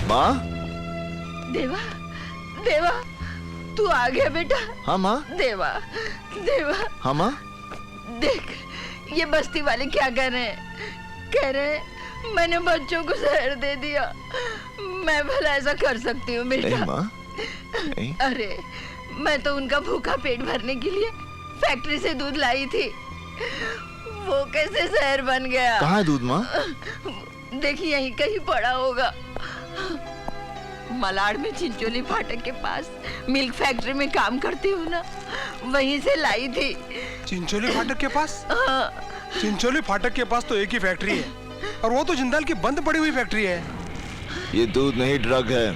माँ? देवा, देवा, तू आ गया बेटा? हाँ माँ। देवा, देवा। हाँ माँ। देख, ये बस्ती वाले क्या कह रहे हैं? कह रहे हैं मैंने बच्चों को जहर दे दिया। मैं भला ऐसा कर सकती हूँ बेटा? नहीं माँ, नहीं। अरे, मैं तो उनका भूखा पेट भरने के लिए फैक्ट्री से दूध लाई थी। वो कैसे जहर बन गया? कहाँ है दूध माँ? देखिए यहीं कहीं पड़ा होगा। मलाड में चिंचोली फाटक के पास मिल्क फैक्ट्री में काम करती हूँ ना, वहीं से लाई थी। चिंचोली फाटक के पास? हाँ। चिंचोली फाटक के पास तो एक ही फैक्ट्री है, और वो तो जिंदाल की बंद पड़ी हुई फैक्ट्री है। ये दूध नहीं, ड्रग है।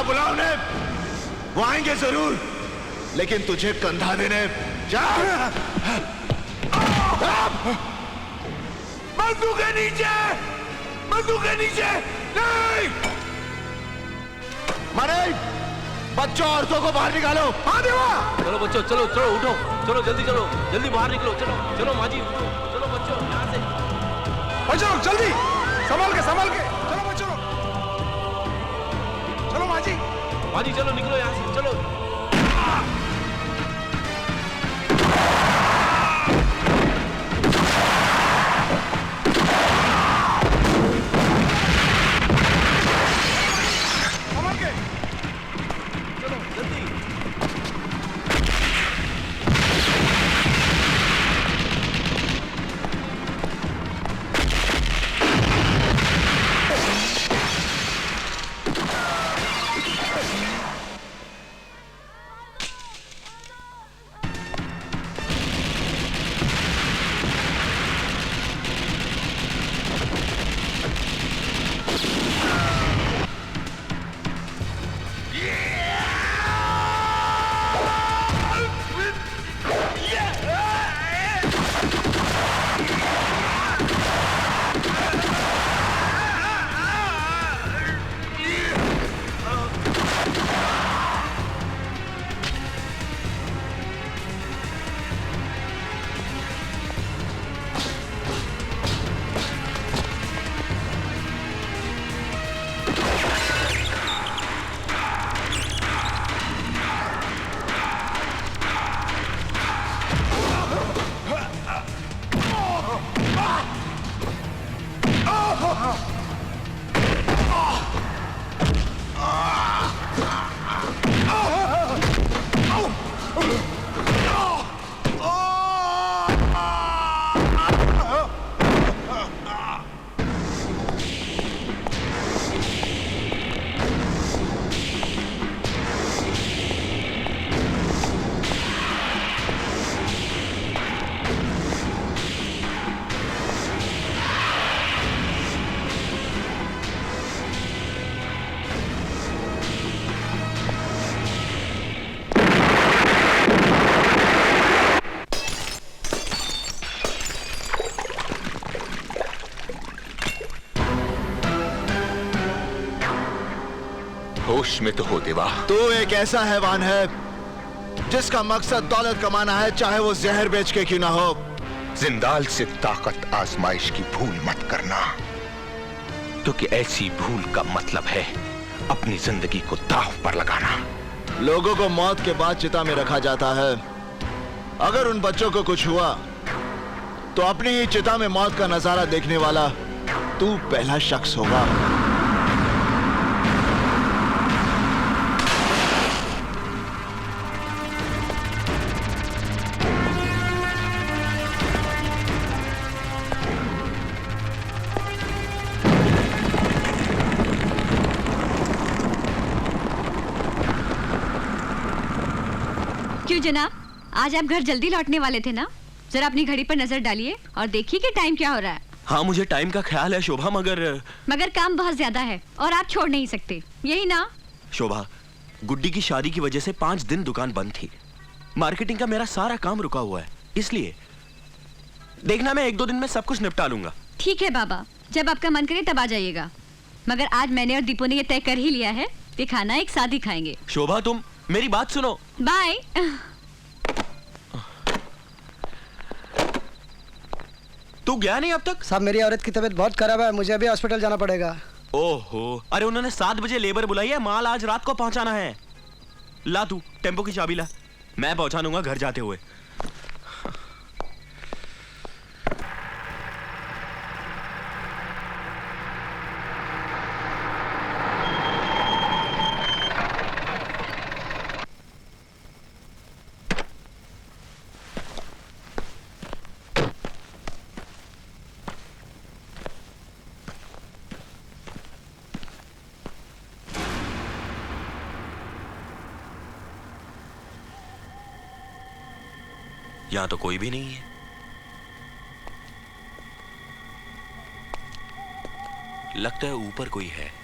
बुलाओ ने, वो आएंगे जरूर, लेकिन तुझे कंधा देने। जा। बंदूक के नीचे, बंदूक के नीचे। नहीं, मारे बच्चों औरतों को बाहर निकालो। हाँ देवा। चलो बच्चों, चलो चलो, उठो, चलो जल्दी चलो, जल्दी बाहर निकलो। चलो चलो माँ जी, उठो, चलो बच्चों यहाँ से। बच्चों जल्दी, संभाल के, संभाल के। चलो बच्चों, चलो माँ जी। माँ जी चलो, निकलो यहाँ से, चलो। होश में तो हो देवा। तू एक ऐसा हैवान है जिसका मकसद दौलत कमाना है, चाहे वो जहर बेच के क्यों ना हो। जिंदाल से ताकत आजमाइश की भूल मत करना, क्योंकि ऐसी भूल का मतलब है अपनी जिंदगी को दांव पर लगाना। लोगों को मौत के बाद चिता में रखा जाता है। अगर उन बच्चों को कुछ हुआ तो अपनी ही चिता में मौत का नजारा देखने वाला तू पहला शख्स होगा। क्यों जनाब, आज आप घर जल्दी लौटने वाले थे ना? जरा अपनी घड़ी पर नजर डालिए और देखिए कि टाइम क्या हो रहा है। हाँ मुझे टाइम का ख्याल है शोभा, मगर काम बहुत ज्यादा है और आप छोड़ नहीं सकते, यही ना? शोभा, गुड्डी की शादी की वजह से 5 दिन दुकान बंद थी। मार्केटिंग का मेरा सारा काम रुका हुआ है, इसलिए देखना मैं 1-2 दिन में सब कुछ निपटा लूंगा। ठीक है बाबा, जब आपका मन करे तब आ जाइएगा। मगर आज मैंने और दीपू ने ये तय कर ही लिया है कि खाना एक साथ ही खाएंगे। शोभा तुम मेरी बात सुनो। बाय। तू गया नहीं अब तक? साहब मेरी औरत की तबीयत बहुत खराब है, मुझे अभी हॉस्पिटल जाना पड़ेगा। ओहो, अरे उन्होंने 7 बजे लेबर बुलाई है, माल आज रात को पहुंचाना है। ला तू टेम्पो की चाबी ला, मैं पहुंचा दूंगा घर जाते हुए। यहां तो कोई भी नहीं है। लगता है ऊपर कोई है।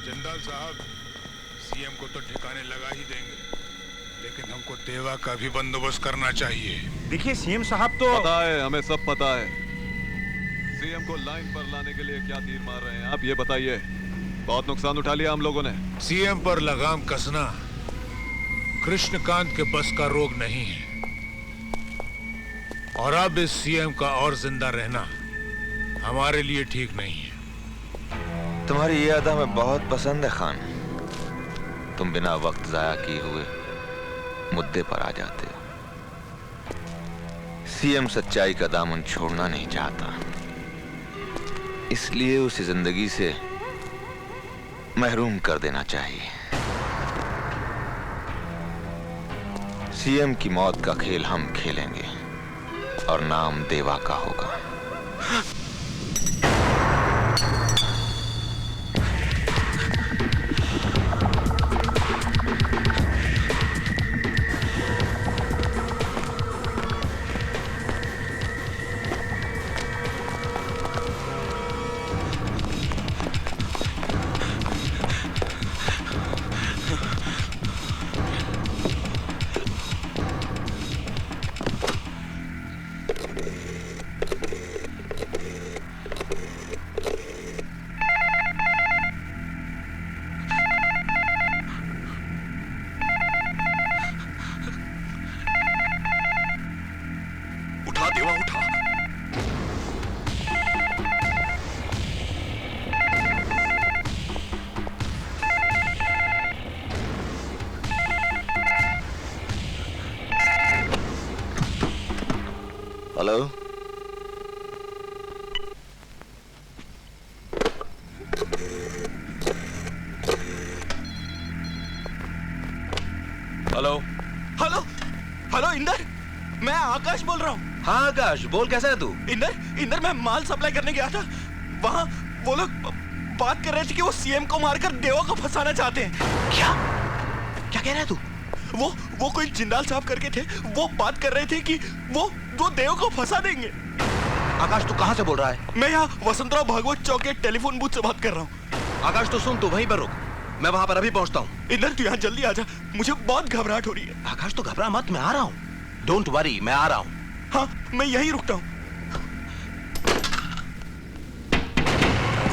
जिंदाल साहब, सीएम को तो ठिकाने लगा ही देंगे, लेकिन हमको देवा का भी बंदोबस्त करना चाहिए। देखिए सीएम साहब तो पता है, हमें सब पता है। सीएम को लाइन पर लाने के लिए क्या तीर मार रहे हैं आप, ये बताइए। बहुत नुकसान उठा लिया हम लोगों ने। सीएम पर लगाम कसना कृष्णकांत के बस का रोग नहीं है, और अब इस सीएम का और जिंदा रहना हमारे लिए ठीक नहीं है। तुम्हारी ये अदा हमें बहुत पसंद है खान। तुम बिना वक्त जाया किए हुए मुद्दे पर आ जाते हो। सीएम सच्चाई का दामन छोड़ना नहीं चाहता, इसलिए उसे जिंदगी से महरूम कर देना चाहिए। सीएम की मौत का खेल हम खेलेंगे और नाम देवा का होगा। उठा देवा, उठा। Hello, hello hello hello, Inder, मैं आकाश बोल रहा हूँ। हाँ आकाश, बोल कैसा है तू? इंदर मैं माल सप्लाई करने गया था, वहाँ वो लोग बात कर रहे थे कि वो सीएम को मारकर देवा को फंसाना चाहते हैं। क्या क्या कह रहा है तू? वो कोई जिंदाल साहब करके थे, वो बात कर रहे थे कि वो देव को फंसा देंगे। आकाश तू कहाँ से बोल रहा है? मैं यहाँ वसंतराव भागवत चौक के टेलीफोन बूथ से बात कर रहा हूँ। आकाश तो सुन, तू वहीं पर रुक, मैं वहां पर अभी पहुंचता हूँ। इंदर तू यहाँ जल्दी आ जा, मुझे बहुत घबराहट हो रही है। आकाश तो घबरा मत, मैं आ रहा हूँ। डोंट वरी, मैं आ रहा हूँ। हाँ मैं यहीं रुकता हूँ।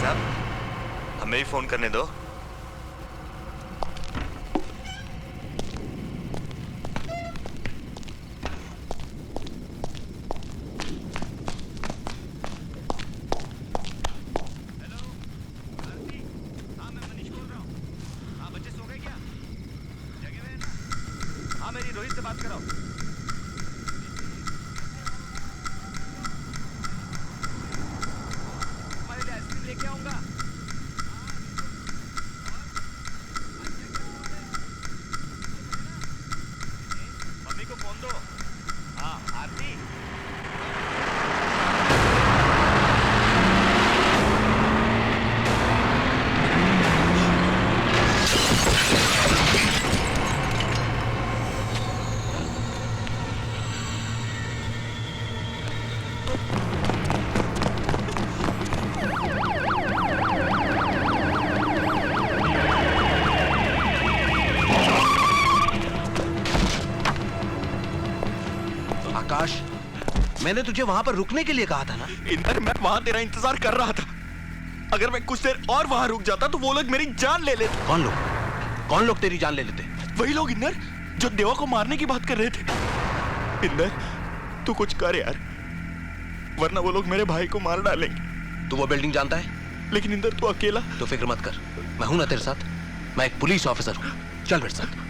साहब हमें भी फोन करने दो। मेरी रोहित से बात करो। तुम्हारे लिए आइसक्रीम लेके आऊंगा। आकाश, मैंने तुझे वहां पर रुकने के लिए कहा था ना। इंदर, मैं वहां तेरा इंतजार कर रहा था। अगर मैं कुछ देर और वहां रुक जाता तो वो लोग मेरी जान ले लेते। कौन लोग? कौन लोग तेरी जान ले लेते? वही लोग इंदर जो देवा को मारने की बात कर रहे थे। इंदर, तू कुछ कर यार, वरना वो लोग मेरे भाई को मार डालेंगे। तू वो बिल्डिंग जानता है? लेकिन इंदर तू अकेला। तो फिक्र मत कर, मैं हूं ना तेरे साथ। मैं एक पुलिस ऑफिसर हूं, चल मेरे साथ।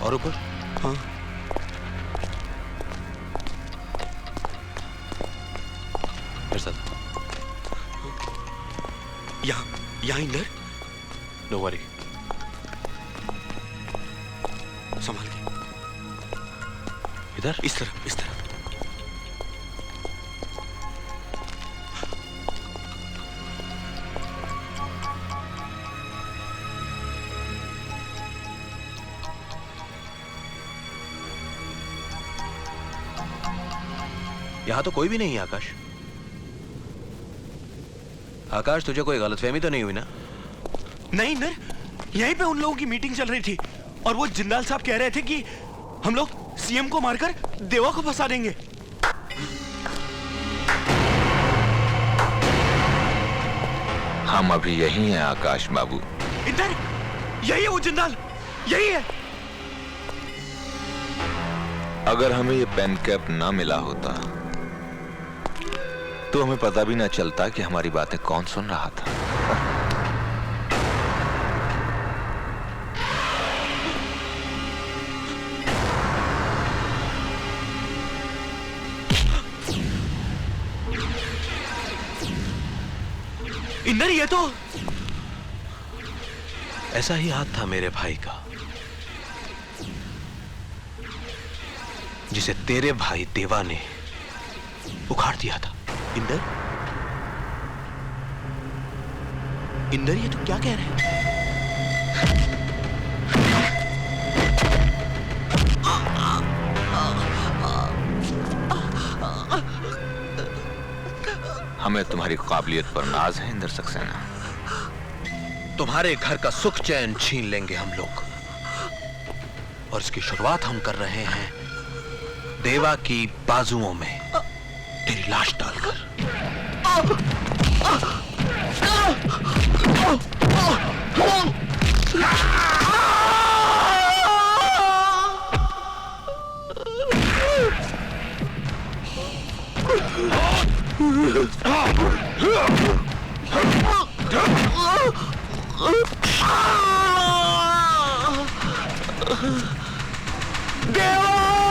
और ऊपर? हाँ। मेरे साथ। यहाँ इंदर। नो वरी, संभाल के। इधर? इस तरफ, इस तरफ। यहां तो कोई भी नहीं है आकाश। आकाश, तुझे कोई गलतफहमी तो नहीं हुई ना? नहीं इंदर, यहीं पे उन लोगों की मीटिंग चल रही थी और वो जिंदाल साहब कह रहे थे कि हम लोग सीएम को मारकर देवा को फंसा देंगे। हम अभी यही हैं आकाश बाबू। इंदर, यही है वो जिंदाल, यही है। अगर हमें ये पेन कैप ना मिला होता तो हमें पता भी ना चलता कि हमारी बातें कौन सुन रहा था। इंदर, ये तो ऐसा ही हाथ था मेरे भाई का, जिसे तेरे भाई देवा ने उखाड़ दिया था। इंदर, इंदर, ये तो क्या कह रहे हैं? हमें तुम्हारी काबिलियत पर नाज है इंदर सक्सेना। तुम्हारे घर का सुख चैन छीन लेंगे हम लोग, और इसकी शुरुआत हम कर रहे हैं देवा की बाजुओं में तेरी लाश डालकर। देवा!